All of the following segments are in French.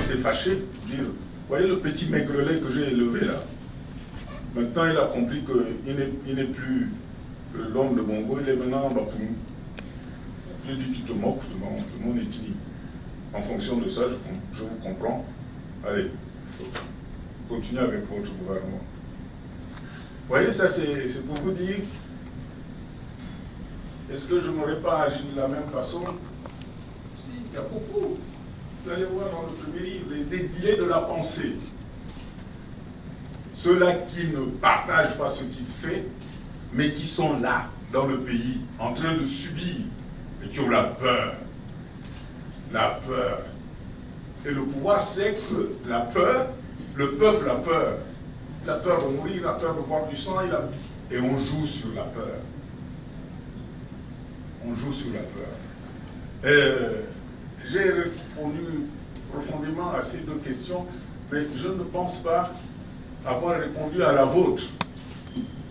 s'est fâché, dire, vous voyez le petit maigrelet que j'ai élevé là. Maintenant, il a compris qu'il n'est plus l'homme de Bongo, il est maintenant en Bapoum. J'ai dit, tu te moques de mon ethnie. En fonction de ça, je vous comprends. Allez, continuez avec votre gouvernement. Vous voyez, ça c'est pour vous dire, est-ce que je n'aurais pas agi de la même façon? Si, il y a beaucoup. Vous allez voir dans le premier livre, les exilés de la pensée. Ceux-là qui ne partagent pas ce qui se fait, mais qui sont là, dans le pays, en train de subir, et qui ont la peur. La peur. Et le pouvoir sait que la peur, le peuple a peur. Il a peur de mourir, il a peur de boire du sang, et on joue sur la peur. On joue sur la peur. J'ai répondu profondément à ces deux questions, mais je ne pense pas avoir répondu à la vôtre.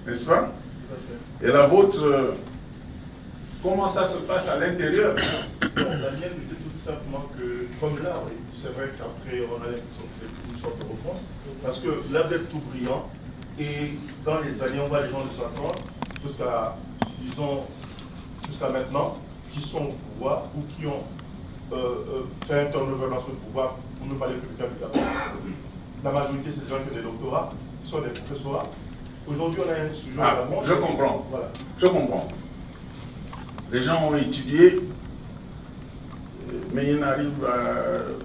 N'est-ce pas? Et la vôtre, comment ça se passe à l'intérieur? La mienne était tout simplement que, comme là, oui, c'est vrai qu'après on a l'impression que c'est une sorte de réponse, parce que là vous êtes tout brillant, et dans les années, on voit les gens de 60 jusqu'à maintenant, qui sont au pouvoir ou qui ont fait un turnover dans ce pouvoir, pour ne pas les plus capitaux. La majorité, c'est des gens qui ont des doctorats, qui sont des professeurs. Aujourd'hui, on a un sujet également. Je comprends. Voilà. Je comprends. Les gens ont étudié, mais ils n'arrivent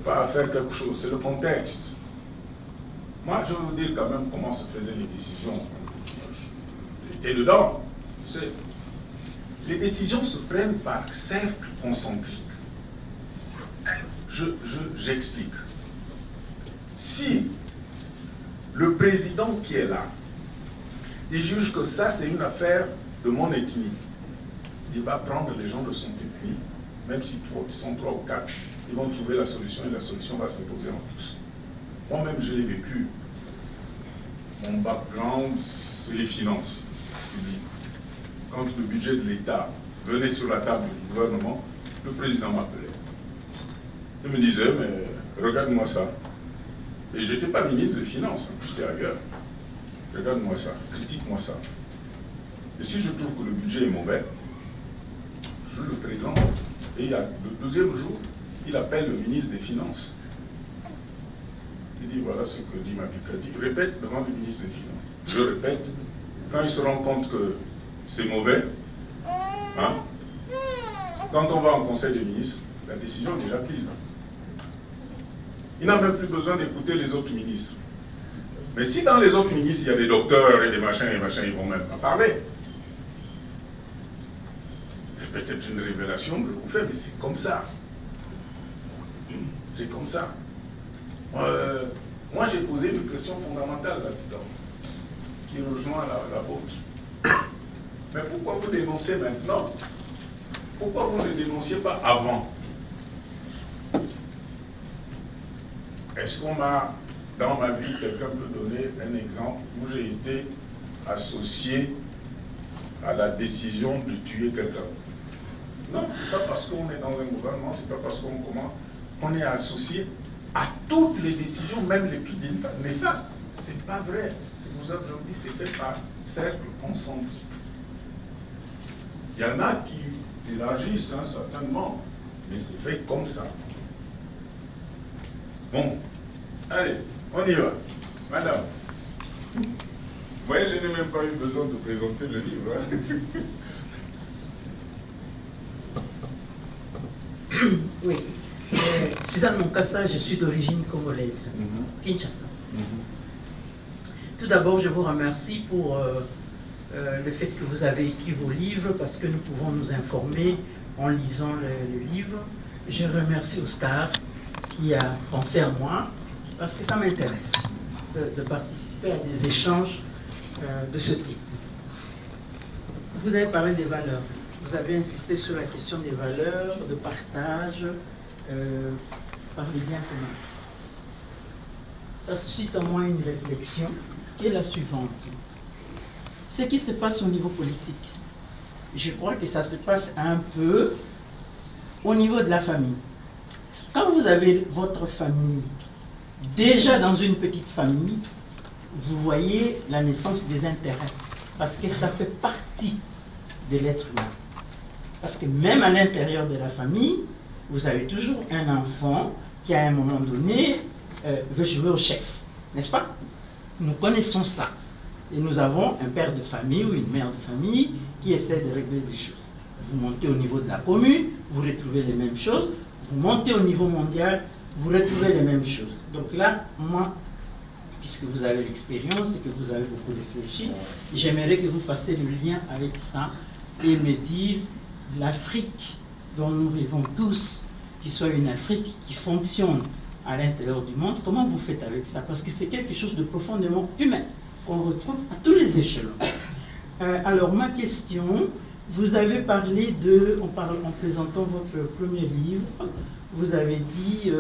pas à faire quelque chose. C'est le contexte. Moi, je vais vous dire quand même comment se faisaient les décisions. J'étais dedans. Les décisions se prennent par cercle concentrique. J'explique. Si le président qui est là, il juge que ça, c'est une affaire de mon ethnie, il va prendre les gens de son ethnie, même s'ils sont 3 ou 4, ils vont trouver la solution et la solution va s'imposer en tous. Moi-même, je l'ai vécu. Mon background, c'est les finances publiques. Quand le budget de l'État venait sur la table du gouvernement, le président m'appelait. Il me disait, mais regarde-moi ça. Et je n'étais pas ministre des Finances, j'étais ailleurs. Regarde-moi ça, critique-moi ça. Et si je trouve que le budget est mauvais, je le présente. Et le deuxième jour, il appelle le ministre des Finances. Il dit, voilà ce que dit Mabika. Il répète devant le ministre des Finances. Je répète. Quand il se rend compte que c'est mauvais, hein, quand on va en conseil des ministres, la décision est déjà prise. Il n'a même plus besoin d'écouter les autres ministres. Mais si dans les autres ministres, il y a des docteurs et des machins, ils ne vont même pas parler. C'est peut-être une révélation que je vous fais, mais c'est comme ça. C'est comme ça. Moi, j'ai posé une question fondamentale là-dedans, qui rejoint la vôtre. Mais pourquoi vous dénoncez maintenant? Pourquoi vous ne dénonciez pas avant? Est-ce qu'on m'a, dans ma vie, quelqu'un peut donner un exemple où j'ai été associé à la décision de tuer quelqu'un? Non, c'est pas parce qu'on est dans un gouvernement, c'est pas parce qu'on est associé à toutes les décisions, même les plus néfastes. C'est pas vrai. C'est pour ça que je vous dis, c'est fait par cercle concentrique. Il y en a qui élargissent, hein, certainement, mais c'est fait comme ça. Bon, allez, on y va. Madame, vous voyez, je n'ai même pas eu besoin de présenter le livre. Hein. Oui. Suzanne Moncassa, je suis d'origine congolaise, Kinshasa. Tout d'abord, je vous remercie pour le fait que vous avez écrit vos livres, parce que nous pouvons nous informer en lisant le livre. Je remercie Oscar qui a pensé à moi, parce que ça m'intéresse de participer à des échanges de ce type. Vous avez parlé des valeurs. Vous avez insisté sur la question des valeurs, de partage, par les biens communs. Ça suscite en moi une réflexion qui est la suivante. Ce qui se passe au niveau politique, je crois que ça se passe un peu au niveau de la famille. Quand vous avez votre famille déjà dans une petite famille, vous voyez la naissance des intérêts. Parce que ça fait partie de l'être humain. Parce que même à l'intérieur de la famille, vous avez toujours un enfant qui, à un moment donné, veut jouer au chef. N'est-ce pas? Nous connaissons ça. Et nous avons un père de famille ou une mère de famille qui essaie de régler des choses. Vous montez au niveau de la commune, vous retrouvez les mêmes choses. Vous montez au niveau mondial, vous retrouvez les mêmes choses. Donc là, moi, puisque vous avez l'expérience et que vous avez beaucoup réfléchi, j'aimerais que vous fassiez le lien avec ça et me dire l'Afrique dont nous rêvons tous, qui soit une Afrique qui fonctionne à l'intérieur du monde, comment vous faites avec ça? Parce que c'est quelque chose de profondément humain qu'on retrouve à tous les échelons. Alors ma question, vous avez parlé en présentant votre premier livre, vous avez dit,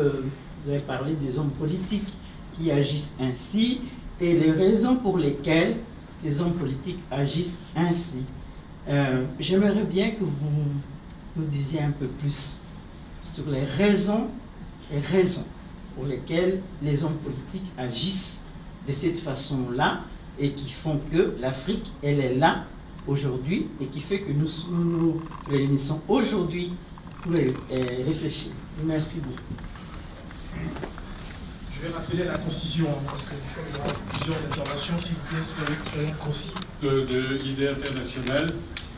vous avez parlé des hommes politiques qui agissent ainsi et les raisons pour lesquelles ces hommes politiques agissent ainsi. J'aimerais bien que vous nous disiez un peu plus sur les raisons pour lesquelles les hommes politiques agissent de cette façon-là et qui font que l'Afrique, elle est là aujourd'hui et qui fait que nous nous réunissons aujourd'hui pour réfléchir. Merci beaucoup. Je vais rappeler la concision, parce que comme il y aura plusieurs interventions, s'il vous plaît, soyez concis. De l'idée internationale,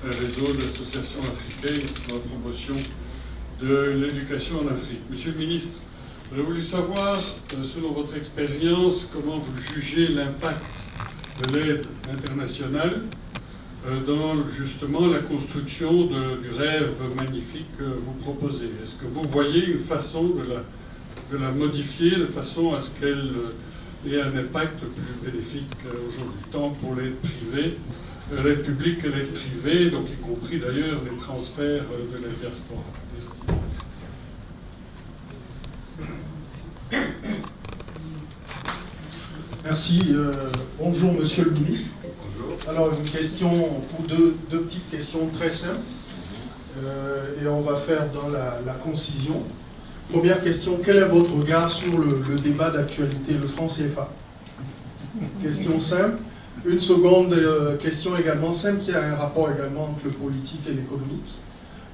un réseau d'associations africaines pour la promotion de l'éducation en Afrique. Monsieur le ministre, j'aurais voulu savoir, selon votre expérience, comment vous jugez l'impact de l'aide internationale dans justement la construction du rêve magnifique que vous proposez. Est-ce que vous voyez une façon de la modifier de façon à ce qu'elle ait un impact plus bénéfique aujourd'hui, tant pour l'aide privée, l'aide publique que l'aide privée, donc y compris d'ailleurs les transferts de la diaspora. Merci. Merci. Bonjour, monsieur le ministre. Bonjour. Alors, une question, ou deux petites questions très simples. Et on va faire dans la concision. Première question, quel est votre regard sur le débat d'actualité, le franc CFA? Question simple. Une seconde question également simple, qui a un rapport également entre le politique et l'économique.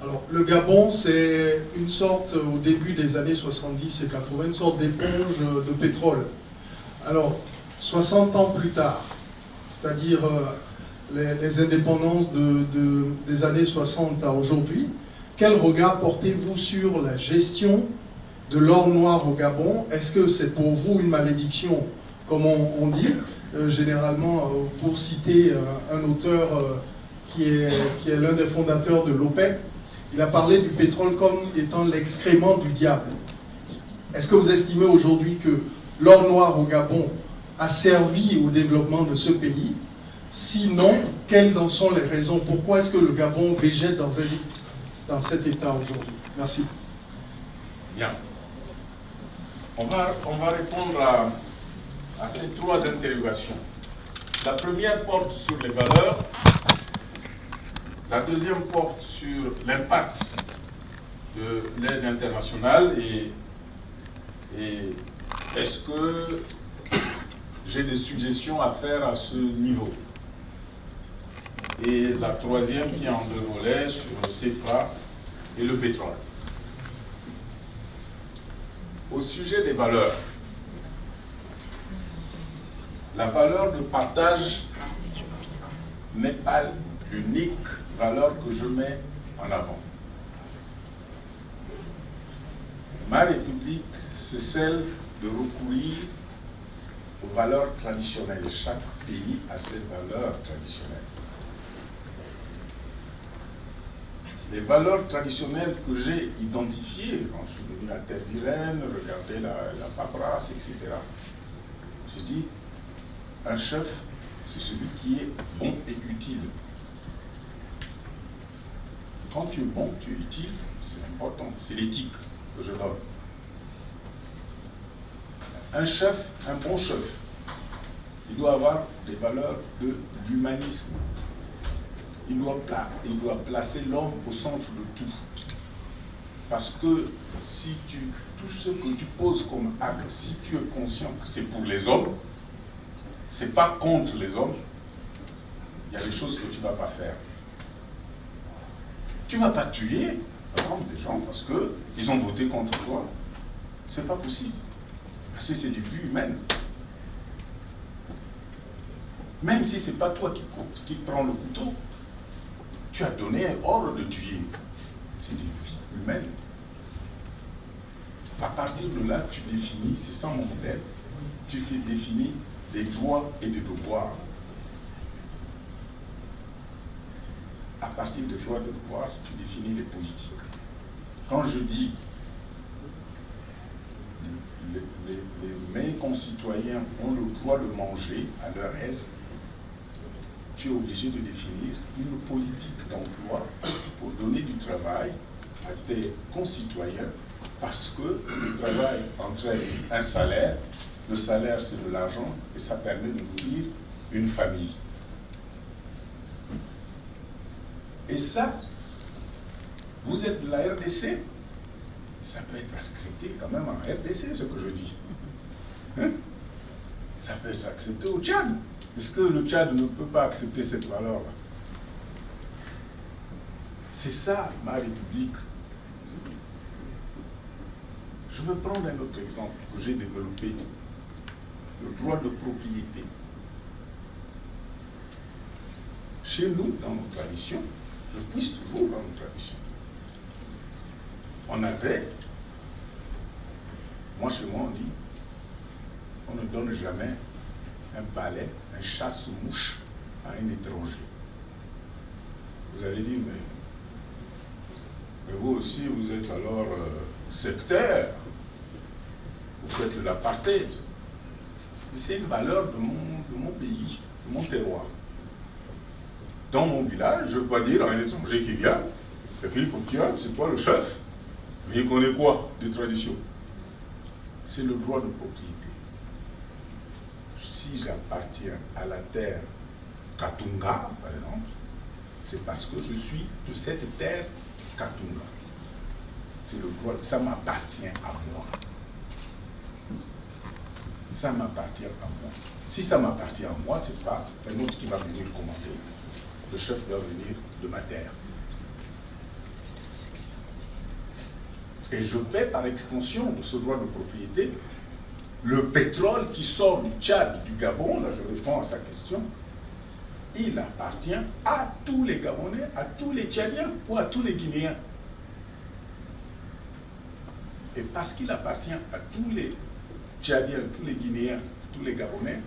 Alors, le Gabon, c'est une sorte, au début des années 70 et 80, une sorte d'éponge de pétrole. Alors, 60 ans plus tard, c'est-à-dire les indépendances des années 60 à aujourd'hui, quel regard portez-vous sur la gestion de l'or noir au Gabon? Est-ce que c'est pour vous une malédiction, comme on dit, généralement, pour citer un auteur qui est l'un des fondateurs de l'OPEC, il a parlé du pétrole comme étant l'excrément du diable. Est-ce que vous estimez aujourd'hui que l'or noir au Gabon a servi au développement de ce pays? Sinon, quelles en sont les raisons? Pourquoi est-ce que le Gabon végète dans cet état aujourd'hui? Merci. Bien. On va répondre à ces trois interrogations. La première porte sur les valeurs, la deuxième porte sur l'impact de l'aide internationale et est-ce que j'ai des suggestions à faire à ce niveau. Et la troisième qui est en deux volets sur le CFA et le pétrole. Au sujet des valeurs, la valeur de partage n'est pas l'unique valeur que je mets en avant. Ma République, c'est celle de recourir aux valeurs traditionnelles. Chaque pays a ses valeurs traditionnelles. Les valeurs traditionnelles que j'ai identifiées, quand je suis venu à Terre-Vilaine, regarder la paperasse, etc. Je dis, un chef, c'est celui qui est bon et utile. Quand tu es bon, tu es utile, c'est important, c'est l'éthique que je donne. Un chef, un bon chef, il doit avoir des valeurs de l'humanisme. Il doit placer l'homme au centre de tout. Parce que si tout ce que tu poses comme acte, si tu es conscient que c'est pour les hommes, c'est pas contre les hommes, il y a des choses que tu ne vas pas faire. Tu ne vas pas tuer des gens parce qu'ils ont voté contre toi. C'est pas possible. Parce que c'est du but humain. Même si ce n'est pas toi qui prends le couteau, tu as donné un ordre de tuer. C'est des vies humaines. À partir de là, tu définis, c'est ça mon modèle, tu fais définir des droits et des devoirs. À partir des droits et des devoirs, tu définis les politiques. Quand je dis mes concitoyens ont le droit de manger à leur aise, tu es obligé de définir une politique d'emploi pour donner du travail à tes concitoyens, parce que le travail entraîne un salaire, le salaire c'est de l'argent et ça permet de nourrir une famille. Et ça, vous êtes de la RDC, ça peut être accepté quand même en RDC, ce que je dis. Hein? Ça peut être accepté au Tchad, puisque le Tchad ne peut pas accepter cette valeur-là. C'est ça, ma République. Je veux prendre un autre exemple que j'ai développé, le droit de propriété. Chez nous, dans nos traditions, je puisse toujours dans nos traditions, on avait, moi chez moi on dit, on ne donne jamais un balai, un chasse-mouche à un étranger. Vous allez dire, mais vous aussi vous êtes alors sectaire, vous faites de l'apartheid. Mais c'est une valeur de mon pays, de mon terroir. Dans mon village, je ne veux pas dire à un étranger qui vient, et puis pour qui c'est toi le chef, mais il connaît quoi des traditions? C'est le droit de propriété. Si j'appartiens à la terre Katunga, par exemple, c'est parce que je suis de cette terre Katunga. C'est le droit, ça m'appartient à moi. Ça m'appartient à moi. Si ça m'appartient à moi, c'est pas un autre qui va venir commander. Le chef doit venir de ma terre. Et je fais par extension de ce droit de propriété, le pétrole qui sort du Tchad, du Gabon, là je réponds à sa question, il appartient à tous les Gabonais, à tous les Tchadiens ou à tous les Guinéens. Et parce qu'il appartient à tous les Tchadiens, tous les Guinéens, tous les Gabonais,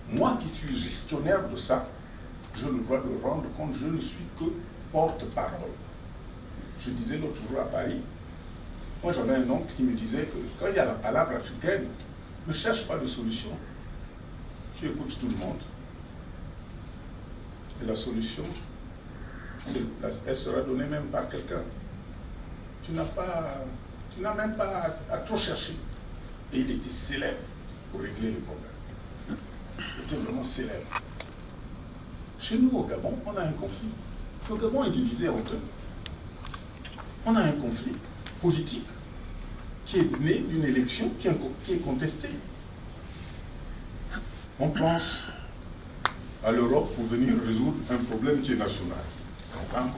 moi qui suis gestionnaire de ça, je le dois de rendre compte, je ne suis que porte-parole. Je disais l'autre jour à Paris, moi j'avais un oncle qui me disait que quand il y a la palabre africaine, ne cherche pas de solution. Tu écoutes tout le monde. Et la solution, elle sera donnée même par quelqu'un. Tu n'as même pas à trop chercher. Et il était célèbre pour régler les problèmes. Il était vraiment célèbre. Chez nous, au Gabon, on a un conflit. Le Gabon est divisé en deux. On a un conflit politique qui est né d'une élection qui est contestée. On pense à l'Europe pour venir résoudre un problème qui est national. Enfin,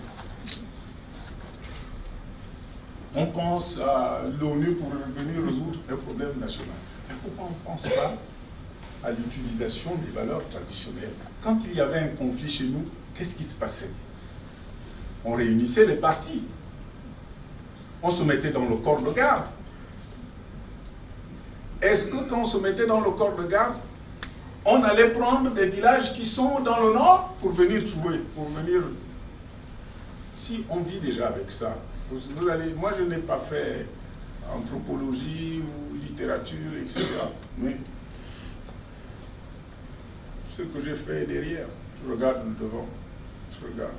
on pense à l'ONU pour venir résoudre un problème national. Mais pourquoi on ne pense pas à l'utilisation des valeurs traditionnelles? Quand il y avait un conflit chez nous, qu'est-ce qui se passait? On réunissait les partis. On se mettait dans le corps de garde. Est-ce que quand on se mettait dans le corps de garde, on allait prendre des villages qui sont dans le nord pour venir trouver, pour venir... Si on vit déjà avec ça, vous allez... Moi je n'ai pas fait anthropologie ou littérature, etc. Mais ce que j'ai fait est derrière. Je regarde le devant. Je regarde.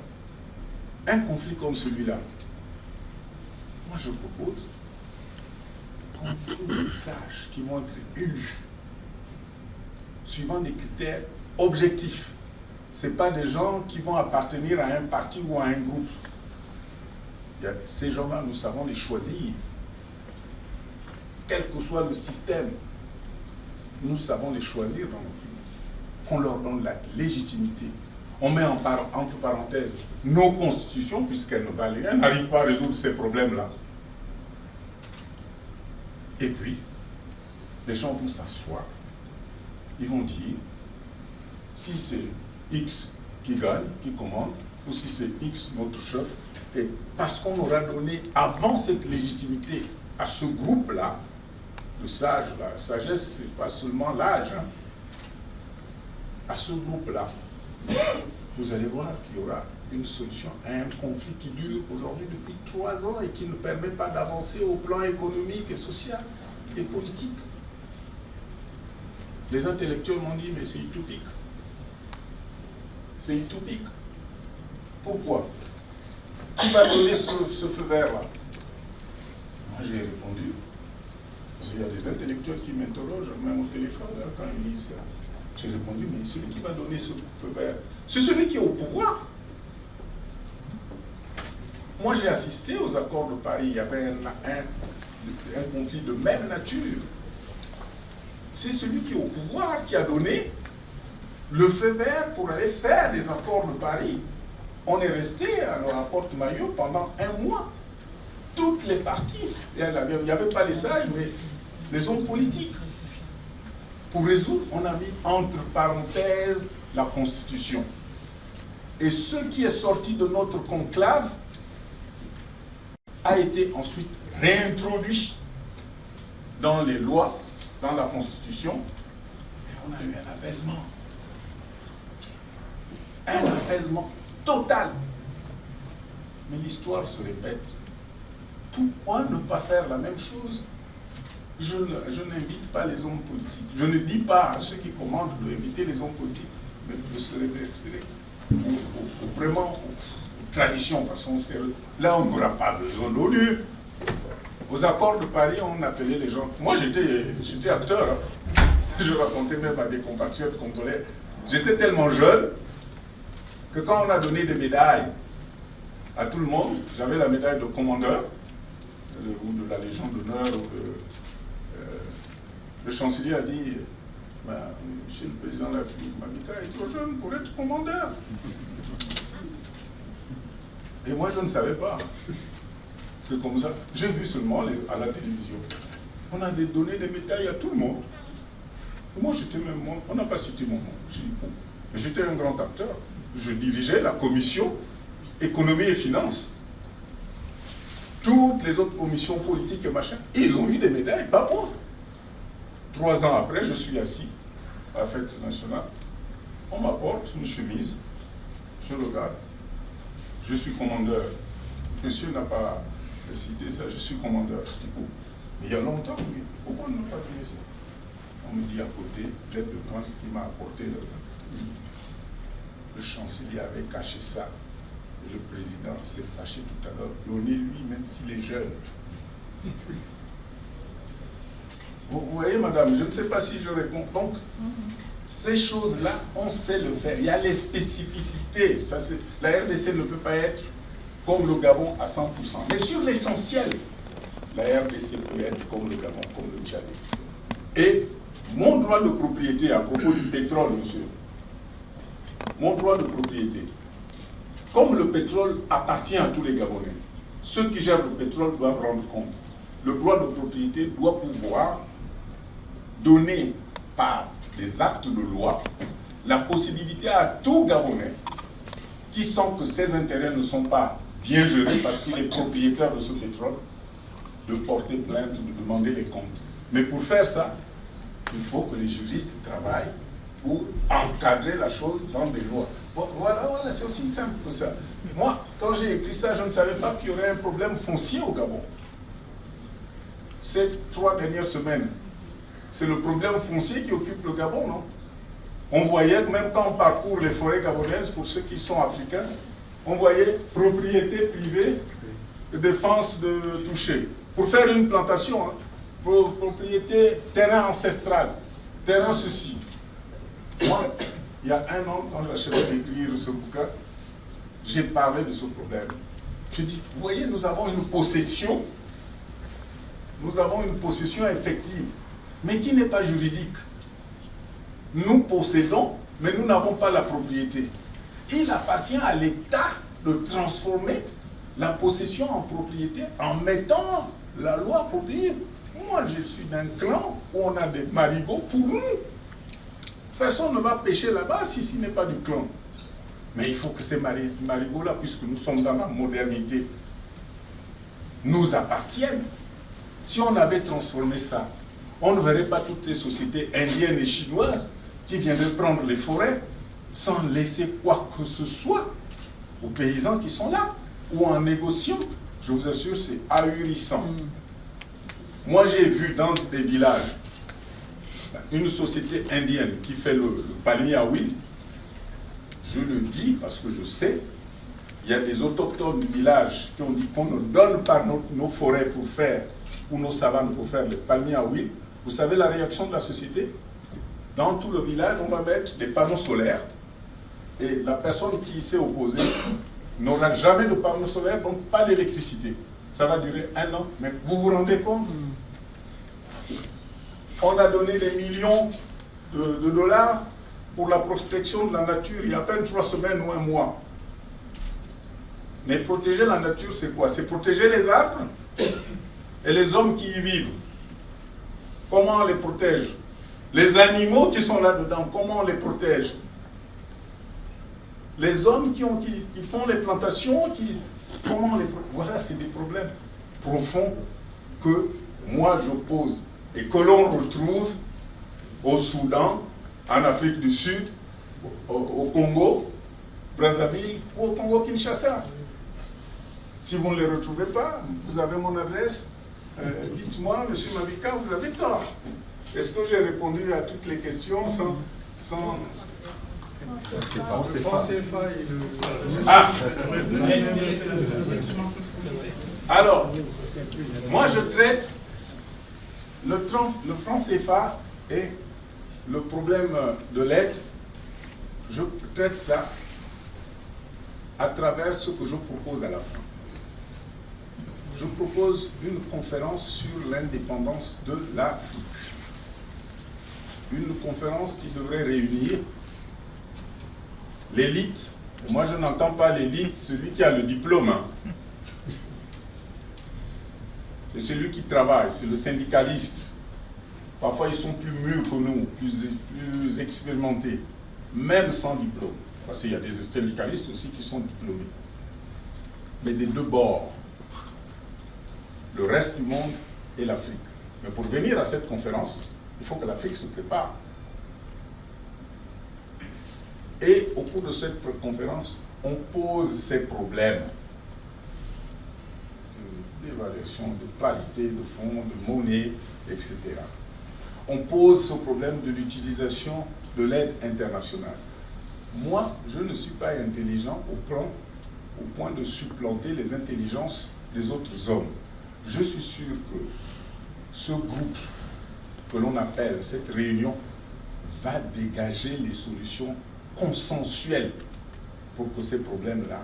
Un conflit comme celui-là, moi je propose qu'on trouve des sages qui vont être élus suivant des critères objectifs. Ce n'est pas des gens qui vont appartenir à un parti ou à un groupe. Ces gens-là, nous savons les choisir. Quel que soit le système, nous savons les choisir dans notre pays. On leur donne la légitimité. On met entre parenthèses nos constitutions, puisqu'elles ne valent rien, n'arrivent pas à résoudre ces problèmes-là. Et puis, les gens vont s'asseoir. Ils vont dire, si c'est X qui gagne, qui commande, ou si c'est X notre chef, et parce qu'on aura donné avant cette légitimité à ce groupe-là, de sages, la sagesse, ce n'est pas seulement l'âge, hein, à ce groupe-là, vous allez voir qu'il y aura une solution à un conflit qui dure aujourd'hui depuis 3 ans et qui ne permet pas d'avancer au plan économique et social et politique. Les intellectuels m'ont dit, mais c'est utopique. C'est utopique. Pourquoi? Qui va donner ce feu vert-là? Moi, j'ai répondu. Il y a des intellectuels qui m'interrogent, même au téléphone, là, quand ils disent ça. J'ai répondu, mais celui qui va donner ce feu vert, c'est celui qui est au pouvoir. Moi, j'ai assisté aux accords de Paris. Il y avait un conflit de même nature. C'est celui qui est au pouvoir qui a donné le feu vert pour aller faire des accords de Paris. On est resté à la porte-maillot pendant 1 mois. Toutes les parties. Il n'y avait pas les sages, mais les hommes politiques. Pour résoudre, on a mis entre parenthèses la Constitution. Et ce qui est sorti de notre conclave a été ensuite réintroduit dans les lois, dans la Constitution, et on a eu un apaisement. Un apaisement total. Mais l'histoire se répète. Pourquoi ne pas faire la même chose? Je n'invite pas les hommes politiques. Je ne dis pas à ceux qui commandent d'inviter les hommes politiques, mais de se référer vraiment aux traditions, parce qu'on sait, là on n'aura pas besoin d'ONU. Aux accords de Paris, on appelait les gens. Moi j'étais acteur, hein. Je racontais même à des compatriotes congolais. J'étais tellement jeune que quand on a donné des médailles à tout le monde, j'avais la médaille de commandeur, ou de la Légion d'honneur, le chancelier a dit, monsieur le président de la République, Mamika est trop jeune pour être commandeur. Et moi, je ne savais pas que comme ça, j'ai vu seulement à la télévision. On a donné des médailles à tout le monde. Et moi, on n'a pas cité mon nom. J'étais un grand acteur. Je dirigeais la commission économie et finances. Toutes les autres commissions politiques et machin, ils ont eu des médailles, pas moi. 3 ans après, je suis assis à la fête nationale. On m'apporte une chemise. Je regarde. Je suis commandeur. Monsieur n'a pas cité ça, je suis commandeur. Je dis, oh, mais il y a longtemps, oui. Pourquoi on n'a pas donné ça? On me dit à côté, l'aide de camp qui m'a apporté le chancelier avait caché ça. Et le président s'est fâché tout à l'heure. Donnez-lui, même s'il est jeune. Vous voyez, madame, je ne sais pas si je réponds. Donc, ces choses-là, on sait le faire. Il y a les spécificités. La RDC ne peut pas être comme le Gabon à 100%. Mais sur l'essentiel, la RDC peut être comme le Gabon, comme le Tchad. Et mon droit de propriété, à propos du pétrole, monsieur, mon droit de propriété, comme le pétrole appartient à tous les Gabonais, ceux qui gèrent le pétrole doivent rendre compte. Le droit de propriété doit pouvoir donner par des actes de loi la possibilité à tout Gabonais qui sent que ses intérêts ne sont pas bien gérés parce qu'il est propriétaire de ce pétrole, de porter plainte ou de demander les comptes. Mais pour faire ça, il faut que les juristes travaillent pour encadrer la chose dans des lois. Voilà, c'est aussi simple que ça. Moi, quand j'ai écrit ça, je ne savais pas qu'il y aurait un problème foncier au Gabon. Ces 3 dernières semaines, c'est le problème foncier qui occupe le Gabon, non? On voyait, même quand on parcourt les forêts gabonaises, pour ceux qui sont africains, on voyait propriété privée, défense de toucher. Pour faire une plantation, hein, propriété, terrain ancestral, terrain ceci. Moi, il y a 1 an, quand j'achevais d'écrire ce bouquin, j'ai parlé de ce problème. Je dis, vous voyez, nous avons une possession effective, mais qui n'est pas juridique. Nous possédons, mais nous n'avons pas la propriété. Il appartient à l'État de transformer la possession en propriété en mettant la loi pour dire, moi je suis d'un clan où on a des marigots pour nous. Personne ne va pêcher là-bas si ce n'est pas du clan. Mais il faut que ces marigots-là, puisque nous sommes dans la modernité, nous appartiennent. Si on avait transformé ça, on ne verrait pas toutes ces sociétés indiennes et chinoises qui viendraient prendre les forêts sans laisser quoi que ce soit aux paysans qui sont là, ou en négociant. Je vous assure, c'est ahurissant. Moi, j'ai vu dans des villages une société indienne qui fait le palmier à huile. Je le dis parce que je sais, il y a des autochtones du village qui ont dit qu'on ne donne pas nos forêts pour faire, ou nos savanes pour faire le palmier à huile. Vous savez la réaction de la société? Dans tout le village, on va mettre des panneaux solaires. Et la personne qui s'est opposée n'aura jamais de panneaux solaires, donc pas d'électricité. Ça va durer 1 an. Mais vous vous rendez compte? On a donné des millions de dollars pour la protection de la nature il y a à peine 3 semaines ou 1 mois. Mais protéger la nature, c'est quoi? C'est protéger les arbres et les hommes qui y vivent. Comment on les protège? Les animaux qui sont là-dedans, comment on les protège? Les hommes qui font les plantations, comment on les protège? Voilà, c'est des problèmes profonds que moi je pose et que l'on retrouve au Soudan, en Afrique du Sud, au Congo, Brazzaville ou au Congo-Kinshasa. Si vous ne les retrouvez pas, vous avez mon adresse. Dites-moi, monsieur Mavika, vous avez tort. Est-ce que j'ai répondu à toutes les questions sans... Le franc CFA et le... Ah. Alors, moi je traite le franc CFA et le problème de l'aide, je traite ça à travers ce que je propose à la fin. Je propose une conférence sur l'indépendance de l'Afrique. Une conférence qui devrait réunir l'élite. Moi, je n'entends pas l'élite, celui qui a le diplôme. C'est celui qui travaille, c'est le syndicaliste. Parfois, ils sont plus mûrs que nous, plus expérimentés, même sans diplôme. Parce qu'il y a des syndicalistes aussi qui sont diplômés. Mais des deux bords. Le reste du monde et l'Afrique. Mais pour venir à cette conférence, il faut que l'Afrique se prépare. Et au cours de cette conférence, on pose ces problèmes d'évaluation, de parité, de fonds, de monnaie, etc. On pose ce problème de l'utilisation de l'aide internationale. Moi, je ne suis pas intelligent au point de supplanter les intelligences des autres hommes. Je suis sûr que ce groupe que l'on appelle cette réunion va dégager les solutions consensuelles pour que ces problèmes-là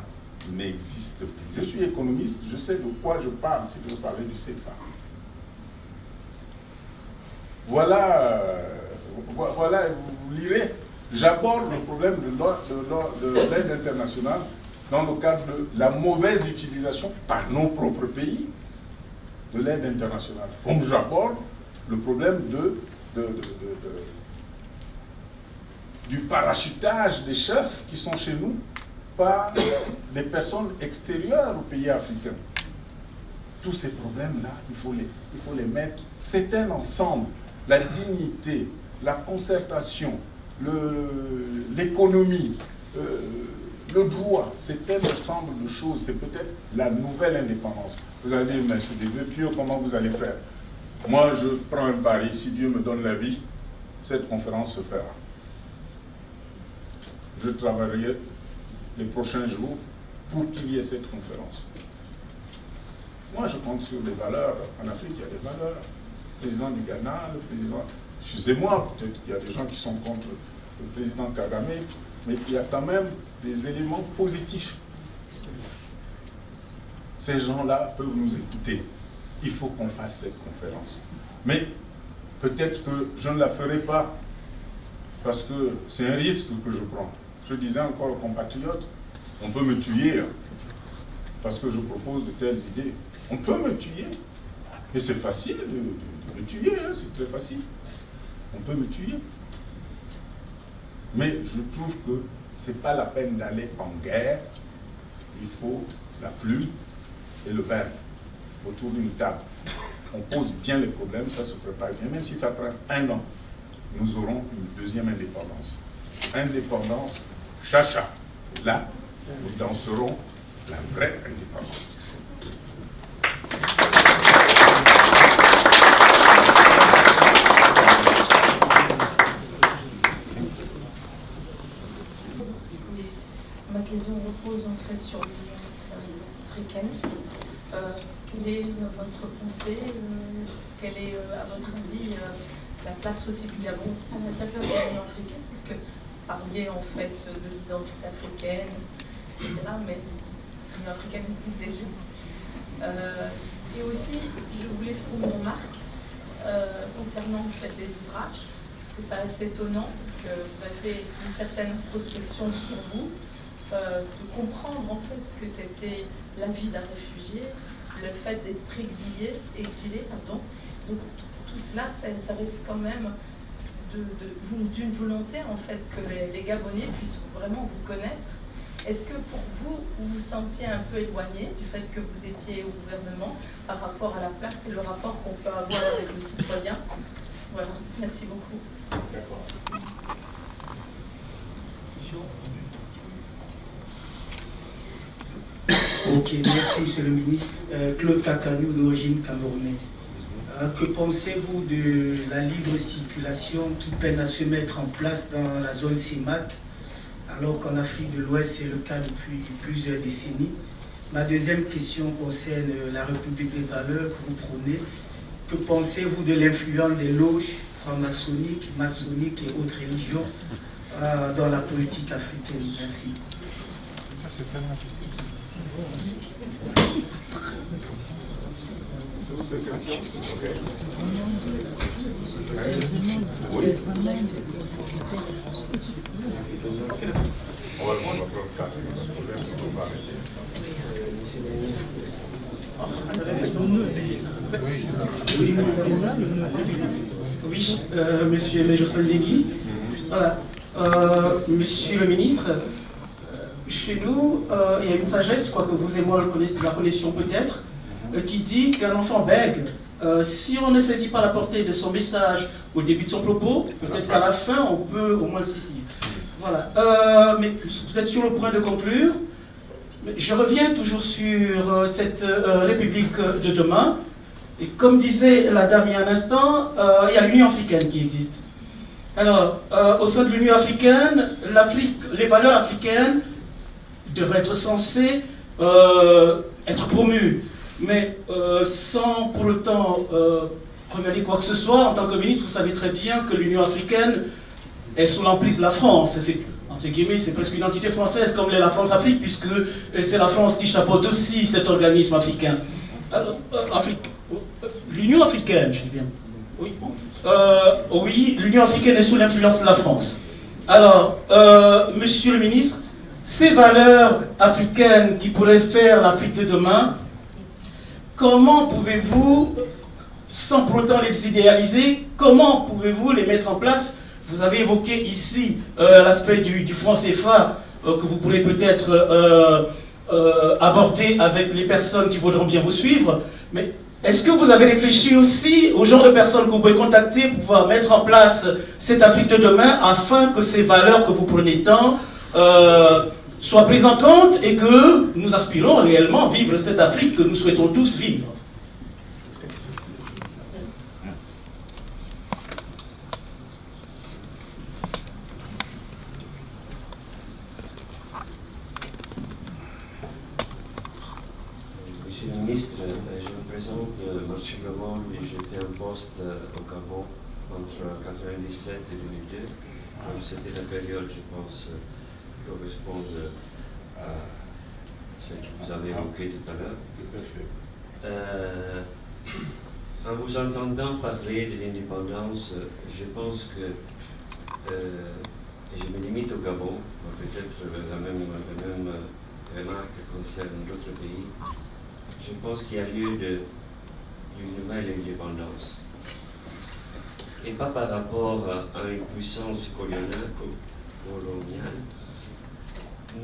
n'existent plus. Je suis économiste, je sais de quoi je parle si je veux parler du CFA. Voilà, vous lirez. J'aborde le problème de l'aide internationale dans le cadre de la mauvaise utilisation par nos propres pays de l'aide internationale. Comme j'aborde le problème du parachutage des chefs qui sont chez nous par des personnes extérieures aux pays africains. Tous ces problèmes-là, il faut les mettre. C'est un ensemble. La dignité, la concertation, l'économie, le droit, c'est un ensemble de choses. C'est peut-être la nouvelle indépendance. Vous allez dire, mais c'est des vœux pieux, comment vous allez faire? Moi, je prends un pari. Si Dieu me donne la vie, cette conférence se fera. Je travaillerai les prochains jours pour qu'il y ait cette conférence. Moi, je compte sur des valeurs. En Afrique, il y a des valeurs. Le président du Ghana, le président... Excusez-moi, peut-être qu'il y a des gens qui sont contre le président Kagame, mais il y a quand même des éléments positifs. ces gens-là peuvent nous écouter. Il faut qu'on fasse cette conférence. Mais peut-être que je ne la ferai pas parce que c'est un risque que je prends. Je disais encore aux compatriotes, on peut me tuer parce que je propose de telles idées. On peut me tuer. Et c'est facile de me tuer, hein, c'est très facile. On peut me tuer. Mais je trouve que ce n'est pas la peine d'aller en guerre. Il faut la plume et le verbe autour d'une table. On pose bien les problèmes, ça se prépare bien. Même si ça prend 1 an, nous aurons une deuxième indépendance. Indépendance, chacha. Et là, nous danserons la vraie indépendance. Ma question repose en fait sur l'Union africaine. Quelle est votre pensée, quelle est à votre avis la place aussi du Gabon à l'intérieur de l'Union africaine? Parce que vous parliez en fait de l'identité africaine, etc. Mais l'Union africaine existe déjà. Et aussi, je voulais faire une remarque concernant en fait, les ouvrages, parce que ça reste étonnant, parce que vous avez fait une certaine introspection sur vous, de comprendre en fait ce que c'était la vie d'un réfugié, le fait d'être exilé, pardon. Donc tout cela, ça reste quand même d'une volonté en fait que les Gabonais puissent vraiment vous connaître. Est-ce que pour vous, vous vous sentiez un peu éloigné du fait que vous étiez au gouvernement par rapport à la place et le rapport qu'on peut avoir avec le citoyen? Voilà, merci beaucoup. D'accord. Ok, merci Monsieur le ministre. Claude Kakanou, d'origine camerounaise. Que pensez-vous de la libre circulation qui peine à se mettre en place dans la zone CEMAC, alors qu'en Afrique de l'Ouest c'est le cas depuis plusieurs décennies? Ma deuxième question concerne la République des valeurs que vous prônez. Que pensez-vous de l'influence des loges franc-maçonniques, maçonniques et autres religions dans la politique africaine? Merci. Ça, c'est tellement question. Oui, monsieur Major Sandegui. Voilà. Monsieur le ministre, chez nous, il y a une sagesse, quoique vous et moi la connaissions peut-être, qui dit qu'un enfant bègue, si on ne saisit pas la portée de son message au début de son propos, peut-être qu'à la fin, on peut au moins le saisir. Voilà. Mais vous êtes sur le point de conclure. Je reviens toujours sur cette République de demain. Et comme disait la dame il y a un instant, il y a l'Union africaine qui existe. Alors, au sein de l'Union africaine, les valeurs africaines devraient être censées être promues, mais sans pour autant regarder quoi que ce soit. En tant que ministre, vous savez très bien que l'Union africaine est sous l'emprise de la France. Entre guillemets, c'est presque une entité française comme l'est la France-Afrique, puisque c'est la France qui chapeaute aussi cet organisme africain. L'Union africaine, je dis bien. Oui, oui, l'Union africaine est sous l'influence de la France. Alors, monsieur le ministre, ces valeurs africaines qui pourraient faire l'Afrique de demain, comment pouvez-vous, sans pour autant les idéaliser, comment pouvez-vous les mettre en place? Vous avez évoqué ici l'aspect du franc CFA que vous pourrez peut-être aborder avec les personnes qui voudront bien vous suivre, mais est-ce que vous avez réfléchi aussi au genre de personnes que vous pouvez contacter pour pouvoir mettre en place cette Afrique de demain afin que ces valeurs que vous prenez tant soient prises en compte et que nous aspirons réellement à vivre cette Afrique que nous souhaitons tous vivre? Monsieur le ministre, je me présente Marcel Gabon et j'étais en poste au Gabon entre 1997 et 2002. Donc c'était la période, je pense, qui correspond à celle que vous avez évoquée tout à l'heure. Tout à fait. En vous entendant parler de l'indépendance, je pense que, et je me limite au Gabon, peut-être la même remarque concerne d'autres pays, je pense qu'il y a lieu d'une nouvelle indépendance. Et pas par rapport à une puissance coloniale,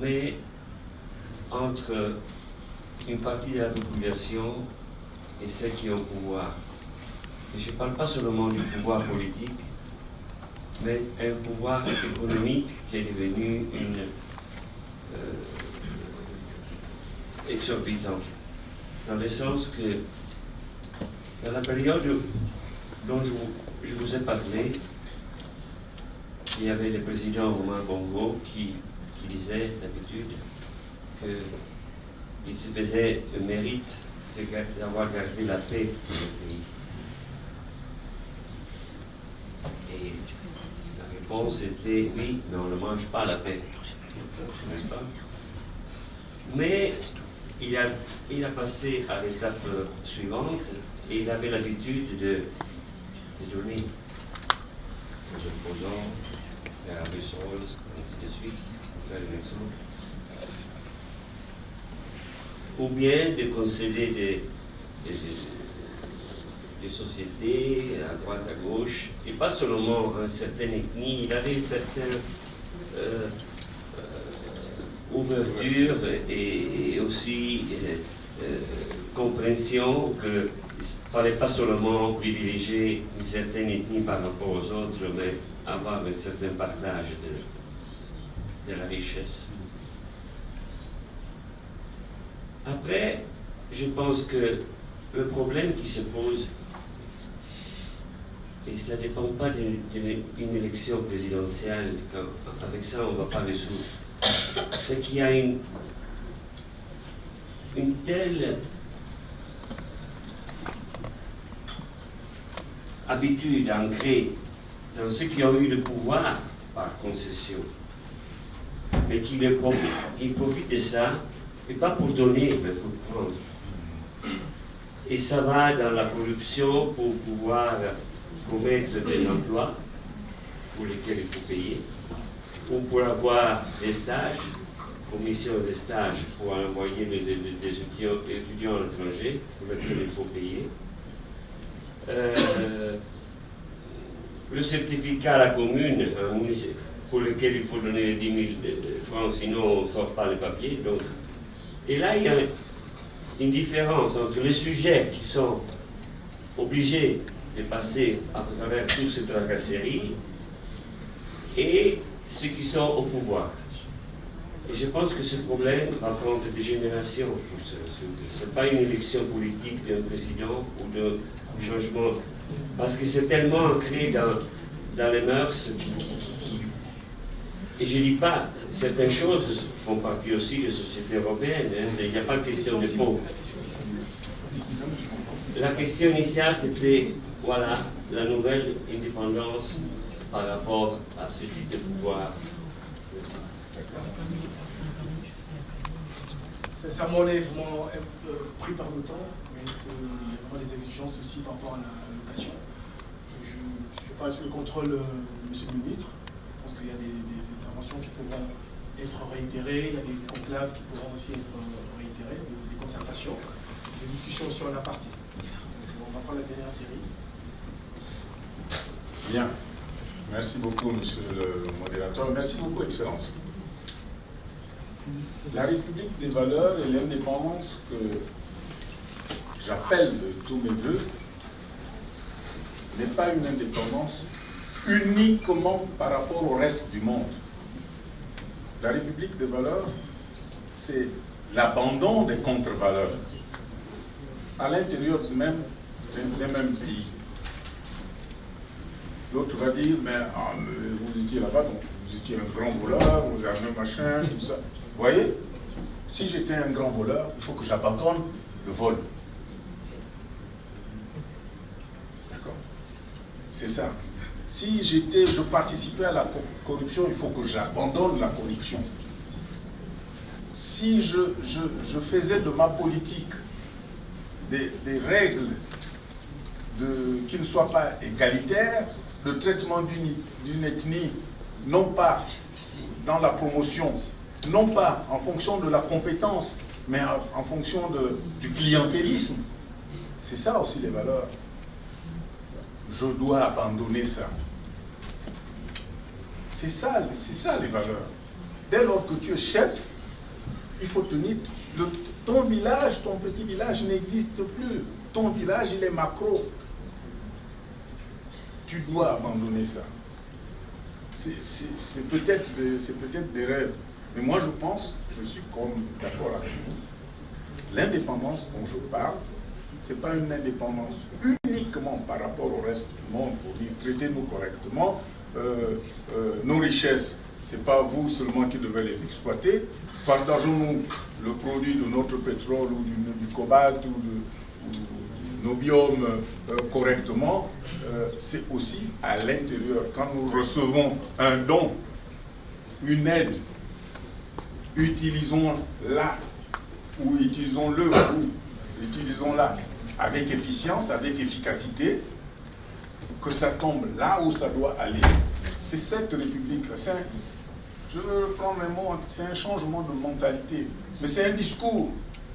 mais entre une partie de la population et celles qui ont le pouvoir. Et je ne parle pas seulement du pouvoir politique, mais un pouvoir économique qui est devenu exorbitant. Dans le sens que, dans la période dont je vous ai parlé, il y avait le président Omar Bongo qui disait d'habitude qu'il se faisait le mérite d'avoir gardé la paix dans le pays. Et la réponse était oui, mais on ne mange pas la paix. N'est-ce pas? Mais il a passé à l'étape suivante et il avait l'habitude de donner aux opposants, l'Arabie Saoudite, ainsi de suite, pour faire un exemple. Ou bien de concéder des sociétés à droite, à gauche, et pas seulement une certaine ethnie, il avait une certaine ouverture et aussi compréhension qu'il ne fallait pas seulement privilégier une certaine ethnie par rapport aux autres, mais avoir un certain partage de la richesse. Après, je pense que le problème qui se pose, et ça ne dépend pas d'une élection présidentielle, avec ça on ne va pas résoudre, c'est qu'il y a une telle habitude ancrée dans ceux qui ont eu le pouvoir par concession, mais qui profitent de ça, et pas pour donner, mais pour prendre. Et ça va dans la production pour pouvoir promettre des emplois pour lesquels il faut payer, ou pour avoir des stages, commission de stages pour envoyer des étudiants à l'étranger pour lesquels il faut payer. Le certificat à la commune, pour lequel il faut donner 10 000 francs, sinon on ne sort pas les papiers. Donc. Et là, il y a une différence entre les sujets qui sont obligés de passer à travers toutes ces tracasseries et ceux qui sont au pouvoir. Et je pense que ce problème va prendre des générations pour se résoudre. Ce n'est pas une élection politique d'un président ou d'un changement, parce que c'est tellement ancré dans les mœurs et je ne dis pas, certaines choses font partie aussi des sociétés européennes, hein, il n'y a pas de question de peau. La question initiale, c'était, voilà, la nouvelle indépendance par rapport à ce type de pouvoir. Merci. Sincèrement, on est vraiment pris par le temps, mais il y a vraiment des exigences aussi par rapport à la location. Je parle sur le contrôle, monsieur le ministre. Je pense qu'il y a des interventions qui pourront être réitérées, il y a des conclaves qui pourront aussi être réitérées, des concertations, des discussions aussi en aparté. Donc, on va prendre la dernière série. Bien. Merci beaucoup, monsieur le modérateur. Merci beaucoup, Excellence. La République des valeurs et l'indépendance que j'appelle de tous mes voeux n'est pas une indépendance uniquement par rapport au reste du monde. La République des valeurs, c'est l'abandon des contre-valeurs à l'intérieur des mêmes pays. L'autre va dire, mais vous étiez là-bas, donc vous étiez un grand voleur, vous avez un machin, tout ça. Vous voyez, si j'étais un grand voleur, il faut que j'abandonne le vol. D'accord? C'est ça. Si je participais à la corruption, il faut que j'abandonne la corruption. Si si je faisais de ma politique des règles qui ne soient pas égalitaires, le traitement d'une ethnie, non pas dans la promotion, non pas en fonction de la compétence, mais en fonction du clientélisme. C'est ça aussi les valeurs. Je dois abandonner ça. C'est ça les valeurs. Dès lors que tu es chef, il faut tenir... Ton village, ton petit village n'existe plus. Ton village, il est macro. Tu dois abandonner ça. C'est peut-être des rêves. Mais moi, je pense, je suis d'accord avec vous. L'indépendance dont je parle, ce n'est pas une indépendance uniquement par rapport au reste du monde pour dire traitez-nous correctement. Nos richesses, ce n'est pas vous seulement qui devez les exploiter. Partageons-nous le produit de notre pétrole ou du cobalt ou nos biomes correctement. C'est aussi à l'intérieur. Quand nous recevons un don, une aide, utilisons-la ou utilisons-le ou utilisons-la avec efficience, avec efficacité, que ça tombe là où ça doit aller. C'est cette République-là. Je veux reprendre un mot, c'est un changement de mentalité. Mais c'est un discours.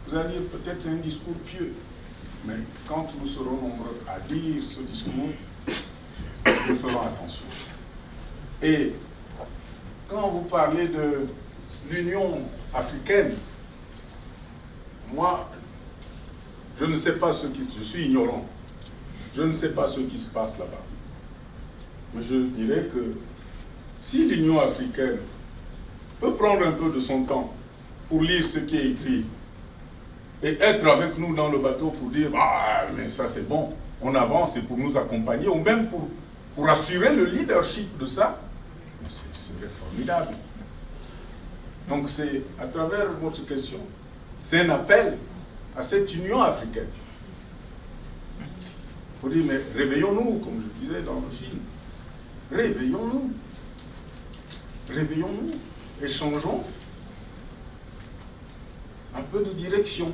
Vous allez dire peut-être c'est un discours pieux. Mais quand nous serons nombreux à dire ce discours, nous ferons attention. Et quand vous parlez de l'Union africaine, moi, je ne sais pas je suis ignorant. Je ne sais pas ce qui se passe là-bas. Mais je dirais que si l'Union africaine peut prendre un peu de son temps pour lire ce qui est écrit et être avec nous dans le bateau pour dire « Ah, mais ça c'est bon, on avance et pour nous accompagner » ou même pour assurer le leadership de ça, c'est formidable. Donc c'est, à travers votre question, c'est un appel à cette Union africaine. Pour dire, mais réveillons-nous, comme je disais dans le film. Réveillons-nous. Réveillons-nous et changeons un peu de direction.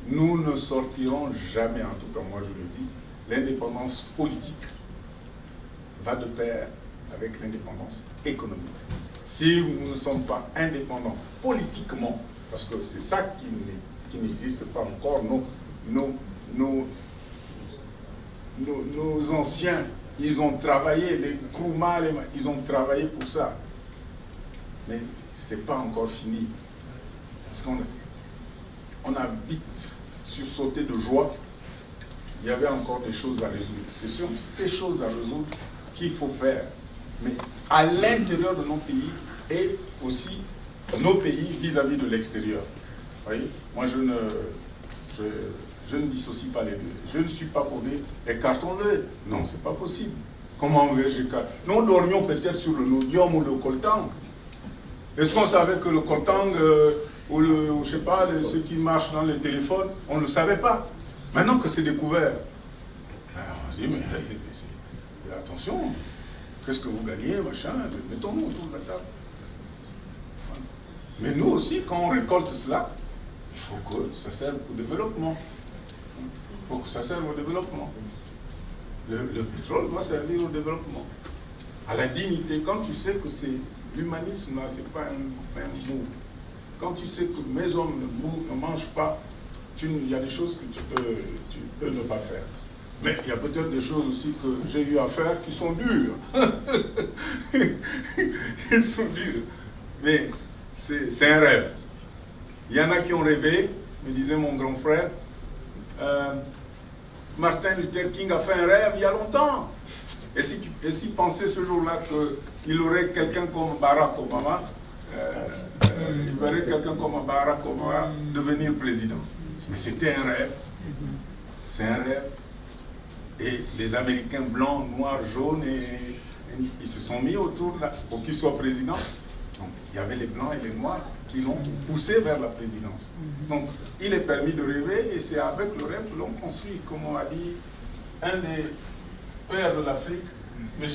Nous ne sortirons jamais, en tout cas moi je le dis, l'indépendance politique va de pair avec l'indépendance économique. Si nous ne sommes pas indépendants politiquement, parce que c'est ça qui n'existe pas encore, nos anciens, ils ont travaillé, les Nkrumah, ils ont travaillé pour ça. Mais ce n'est pas encore fini. Parce qu'on a vite sursauté de joie. Il y avait encore des choses à résoudre. C'est sur ces choses à résoudre qu'il faut faire. Mais à l'intérieur de nos pays et aussi nos pays vis-à-vis de l'extérieur. Vous voyez, moi je ne dissocie pas les deux. Je ne suis pas pour dire écartons-le. Non, c'est pas possible. Comment on veut écarter? Nous dormions peut-être sur le nodium ou le coltang. Est-ce qu'on savait que le coltang ou je sais pas, ceux qui marchent dans les téléphones, on ne le savait pas. Maintenant que c'est découvert, on se dit, mais attention, qu'est-ce que vous gagnez, machin, mettons-nous autour de la table. Mais nous aussi, quand on récolte cela, il faut que ça serve au développement. Il faut que ça serve au développement. Le pétrole doit servir au développement. À la dignité, quand tu sais que c'est l'humanisme, là, c'est pas un mot. Quand tu sais que mes hommes ne mangent pas, il y a des choses que tu peux ne pas faire. Mais il y a peut-être des choses aussi que j'ai eu à faire qui sont dures. Ils sont durs. Mais c'est un rêve. Il y en a qui ont rêvé, me disait mon grand frère, Martin Luther King a fait un rêve il y a longtemps. Et s'il pensait ce jour-là qu'il aurait quelqu'un comme Barack Obama, il verrait quelqu'un comme Barack Obama devenir président. Mais c'était un rêve. C'est un rêve. Et les Américains blancs, noirs, jaunes, ils se sont mis autour là, pour qu'il soit président. Donc il y avait les blancs et les noirs qui l'ont poussé vers la présidence. Donc il est permis de rêver et c'est avec le rêve que l'on construit, comme on a dit un des pères de l'Afrique, M.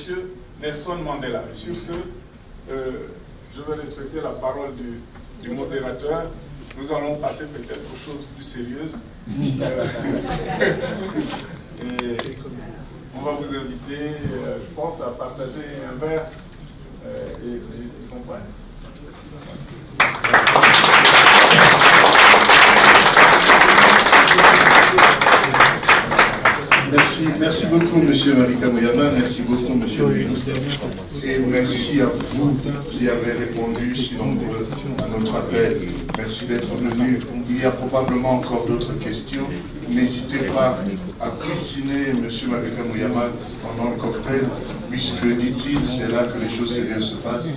Nelson Mandela. Et sur ce, je vais respecter la parole du modérateur, nous allons passer peut-être aux choses plus sérieuses. Et on va vous inviter, je pense, à partager un verre et son pain. Merci beaucoup, Monsieur Malika Mouyama, merci beaucoup, Monsieur le ministre, et merci à vous qui avez répondu si nombreux à notre appel. Merci d'être venu. Il y a probablement encore d'autres questions. N'hésitez pas à cuisiner Monsieur Malika Mouyama pendant le cocktail, puisque, dit-il, c'est là que les choses sérieuses se passent.